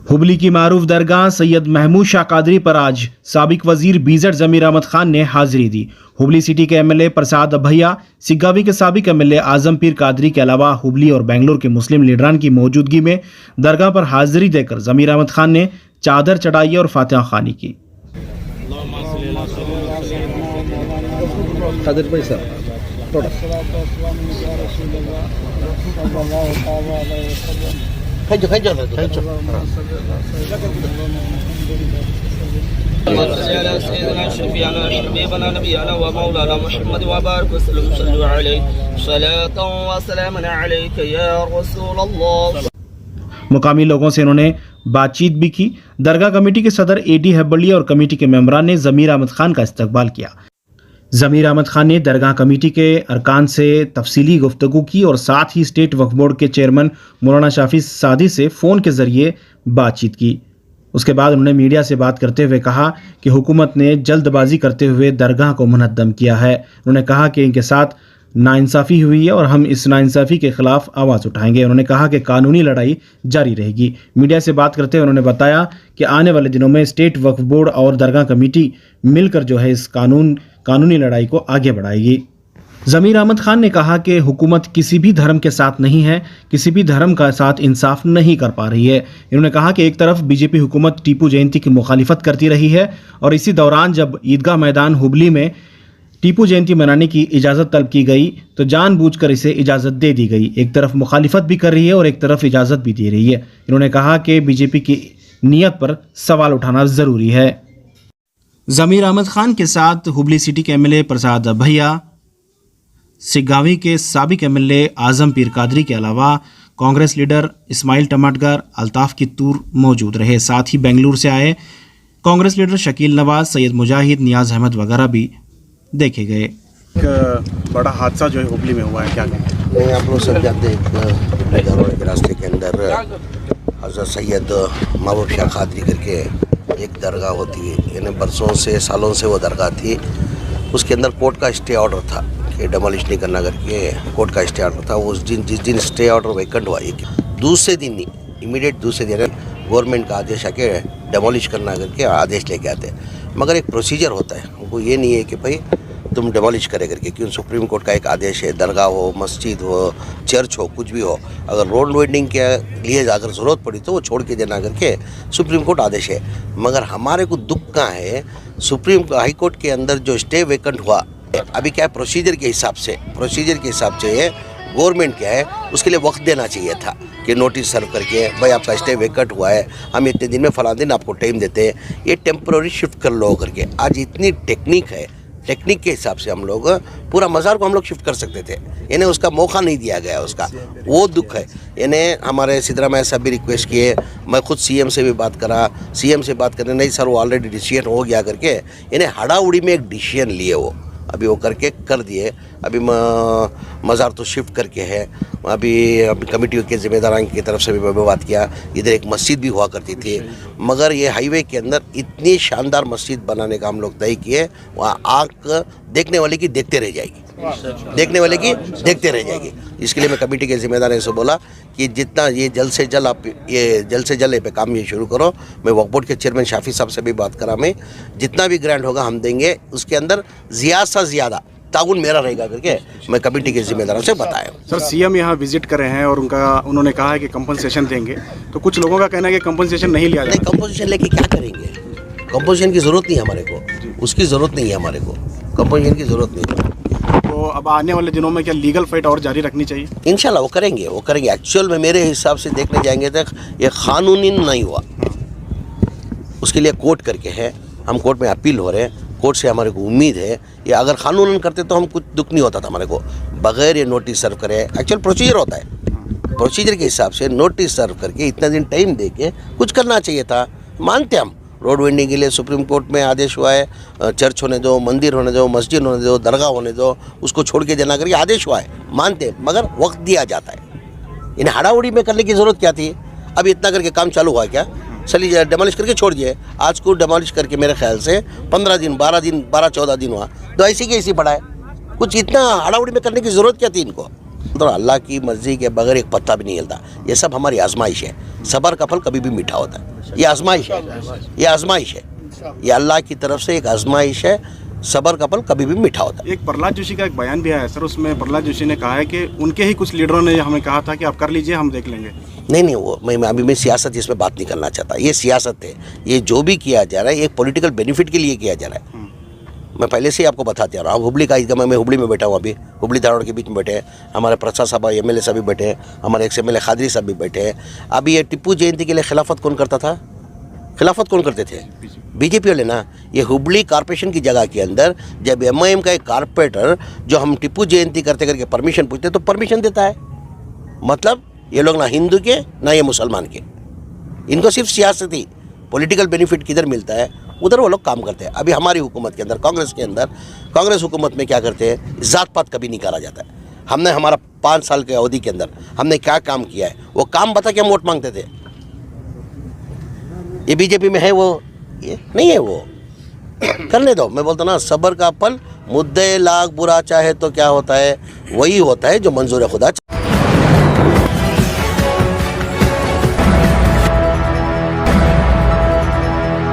हुबली की मारूफ दरगाह सैयद महमूद शाह कादरी पर आज साबिक वजीर बीजेड जमीर अहमद खान ने हाजिरी दी। हुबली सिटी के एमएलए प्रसाद भैया, सिग्गावी के साबिक एमएलए आजम पीर कादरी के अलावा हुबली और बेंगलुरु के मुस्लिम लीडरान की मौजूदगी में दरगाह पर हाजिरी देकर जमीर अहमद खान ने चादर चढ़ाई और फातिहा खानी की। मुकामी लोगों से उन्होंने बातचीत भी की। दरगाह कमेटी के सदर एडी हेब्बली और कमेटी के मेंबरान ने जमीर अहमद खान का इस्तकबाल किया। जमीर अहमद खान ने दरगाह कमेटी के अरकान से तफसीली गुफ्तगू की और साथ ही स्टेट वक्फ बोर्ड के चेयरमैन मौलाना शाफी सादी से फ़ोन के ज़रिए बातचीत की। उसके बाद उन्होंने मीडिया से बात करते हुए कहा कि हुकूमत ने जल्दबाजी करते हुए दरगाह को मुनहद्दम किया है। उन्होंने कहा कि इनके साथ नाइंसाफ़ी हुई है और हम इस नाइंसाफ़ी के ख़िलाफ़ आवाज़ उठाएंगे। उन्होंने कहा कि कानूनी लड़ाई जारी रहेगी। मीडिया से बात करते हुए उन्होंने बताया कि आने वाले दिनों में स्टेट वक्फ बोर्ड और दरगाह कमेटी मिलकर जो है इस कानूनी लड़ाई को आगे बढ़ाएगी। जमीर अहमद खान ने कहा कि हुकूमत किसी भी धर्म के साथ नहीं है, किसी भी धर्म का साथ इंसाफ नहीं कर पा रही है। इन्होंने कहा कि एक तरफ बीजेपी हुकूमत टीपू जयंती की मुखालिफत करती रही है और इसी दौरान जब ईदगाह मैदान हुबली में टीपू जयंती मनाने की इजाज़त तलब की गई तो जानबूझकर इसे इजाज़त दे दी गई। एक तरफ मुखालिफत भी कर रही है और एक तरफ इजाज़त भी दे रही है। इन्होंने कहा कि बीजेपी की नीयत पर सवाल उठाना ज़रूरी है। जमीर अहमद खान के साथ हुबली सिटी के एमएलए प्रसाद भैया, सिग्गावी के साबिक एमएलए आजम पीर कादरी के अलावा कांग्रेस लीडर इस्माइल टमाटगर, अल्ताफ कित्तूर मौजूद रहे। साथ ही बेंगलुरु से आए कांग्रेस लीडर शकील नवाज, सैयद मुजाहिद, नियाज अहमद वगैरह भी देखे गए। एक बड़ा हादसा जो है हुबली में हुआ है, क्या कहें? नहीं, आप लोग सब जानते हैं के रास्ते के अंदर हज़रत सैयद महमूद शाह कादरी करके एक दरगाह होती है। यानी बरसों से सालों से वो दरगाह थी। उसके अंदर कोर्ट का स्टे ऑर्डर था कि डेमोलिश नहीं करना करके कोर्ट का स्टे ऑर्डर था। उस दिन जिस दिन स्टे ऑर्डर वैकेंट हुआ, दूसरे दिन नहीं, इमीडिएट दूसरे दिन गवर्नमेंट का आदेश आके डेमोलिश करना करके आदेश लेके आते हैं। मगर एक प्रोसीजर होता है, उनको ये नहीं है कि भाई तुम डेमोलिश करे करके, क्योंकि सुप्रीम कोर्ट का एक आदेश है। दरगाह हो, मस्जिद हो, चर्च हो, कुछ भी हो, अगर रोड वेडिंग के लिए अगर ज़रूरत पड़ी तो वो छोड़ के देना करके सुप्रीम कोर्ट आदेश है। मगर हमारे को दुख कहाँ है, सुप्रीम हाई कोर्ट के अंदर जो स्टे वेकेंट हुआ, अभी क्या है प्रोसीजर के हिसाब से गवर्नमेंट क्या है उसके लिए वक्त देना चाहिए था कि नोटिस सर्व करके भाई आपका स्टे वेकेंट हुआ है, हम इतने दिन में फलां दिन आपको टाइम देते हैं, ये टेम्प्रोरी शिफ्ट कर लो करके। आज इतनी टेक्निक है, टेक्निक के हिसाब से हम लोग पूरा मज़ार को हम लोग शिफ्ट कर सकते थे, यानी उसका मौका नहीं दिया गया, उसका वो दुख है। यानी हमारे सिद्धरामैया साहब भी रिक्वेस्ट किए, मैं खुद सीएम से भी बात करा, सीएम से बात करने नहीं सर वो ऑलरेडी डिसीजन हो गया करके, यानी हड़ाउड़ी में एक डिसीजन लिए वो अभी वो करके कर दिए। अभी मज़ार तो शिफ्ट करके है। अभी कमेटी के ज़िम्मेदारान की तरफ से भी मैं बात किया, इधर एक मस्जिद भी हुआ करती थी, मगर ये हाईवे के अंदर इतनी शानदार मस्जिद बनाने का हम लोग तय किए, वहाँ आँख देखने वाले की देखते रह जाएगी, देखने वाले की देखते रह जाएगी। इसके लिए मैं कमेटी के ज़िम्मेदार से बोला कि जितना ये जल्द से जल्द आप ये जल्द से जल्द पे काम ये शुरू करो। मैं वक्फ बोर्ड के चेयरमैन शाफी साहब से भी बात करा, मैं जितना भी ग्रांट होगा हम देंगे, उसके अंदर ज़्यादा से ज़्यादा ताउन मेरा रहेगा करके मैं कमेटी के ज़िम्मेदारों से बताया। सर सीएम यहाँ विजिट कर रहे हैं और उन्होंने कहा है कि कंपनसेशन देंगे, तो कुछ लोगों का कहना है कि कंपनसेशन नहीं लिया जाए। कंपनसेशन लेके क्या करेंगे? कंपनसेशन की ज़रूरत नहीं है हमारे को, उसकी ज़रूरत नहीं है हमारे को, कंपनसेशन की ज़रूरत नहीं है। तो अब आने वाले दिनों में क्या लीगल फाइट और जारी रखनी चाहिए? इंशाल्लाह वो करेंगे। एक्चुअल में मेरे हिसाब से देखने जाएंगे तो ये कानूनी नहीं हुआ, उसके लिए कोर्ट करके है, हम कोर्ट में अपील हो रहे हैं, कोर्ट से हमारे को उम्मीद है ये अगर कानूनन करते तो हम कुछ दुख नहीं होता था हमारे को, बगैर ये नोटिस सर्व करे। एक्चुअल प्रोसीजर होता है, प्रोसीजर के हिसाब से नोटिस सर्व करके इतना दिन टाइम दे के कुछ करना चाहिए था। मानते हम रोड वेंडिंग के लिए सुप्रीम कोर्ट में आदेश हुआ है, चर्च होने दो, मंदिर होने दो, मस्जिद होने दो, दरगाह होने दो, उसको छोड़ के देना करके आदेश हुआ है, मानते हैं, मगर वक्त दिया जाता है। इन्हें हड़ाउड़ी में करने की ज़रूरत क्या थी? अब इतना करके काम चालू हुआ क्या? चलिए डेमोलिश करके छोड़ दिए। आज को डेमोलिश करके मेरे ख्याल से 15 दिन 12 14 दिन हुआ, तो ऐसी की ऐसी पड़ा है। कुछ इतना हड़ाउड़ी में करने की ज़रूरत क्या थी इनको? तो अल्लाह की मर्जी के बगैर एक पत्ता भी नहीं हिलता। ये सब हमारी आजमाइश है। सब्र का फल कभी भी मीठा होता है। ये आजमाइश है, ये आजमाइश है, ये अल्लाह की तरफ से एक आजमाइश है। सब्र का फल कभी भी मीठा होता है। एक प्रहलाद जोशी का एक बयान भी आया है सर, उसमें प्रहलाद जोशी ने कहा है कि उनके ही कुछ लीडरों ने हमें कहा था कि आप कर लीजिए, हम देख लेंगे। नहीं, वो मैं सियासत इसमें बात नहीं करना चाहता। ये सियासत है। ये जो भी किया जा रहा है एक पॉलिटिकल बेनिफिट के लिए किया जा रहा है। मैं पहले से ही आपको बताते आ रहा हूँ। हुबली का एकदम मैं हुबली में बैठा हूँ, अभी हुबली धारवाड़ के बीच में बैठे हैं। हमारे प्रसाद साहब MLA साहब भी बैठे हैं, हमारे एक्स MLA खादरी साहब भी बैठे हैं। अभी ये टिप्पू जयंती के लिए खिलाफत कौन करता था? खिलाफत कौन करते थे? बीजेपी वाले ना। ये हुबली कॉर्पोरेशन की जगह के अंदर जब MIM का एक कारपोरेटर जो हम टिप्पू जयंती करते करके परमिशन पूछते तो परमिशन देता है। मतलब ये लोग ना हिंदू के ना ये मुसलमान के, इनको सिर्फ सियासती पॉलिटिकल बेनिफिट किधर मिलता है उधर वो लोग काम करते हैं। अभी हमारी हुकूमत के अंदर, कांग्रेस के अंदर, कांग्रेस हुकूमत में क्या करते हैं, जात पात कभी नहीं करा जाता है। हमने हमारा 5 साल के अवधि के अंदर हमने क्या काम किया है वो काम बता के हम वोट मांगते थे। ये बीजेपी में है, वो ये नहीं है, वो करने दो। मैं बोलता ना, सब्र का फल मुद्दे लाख बुरा चाहे तो क्या होता है, वही होता है जो मंजूर खुदा।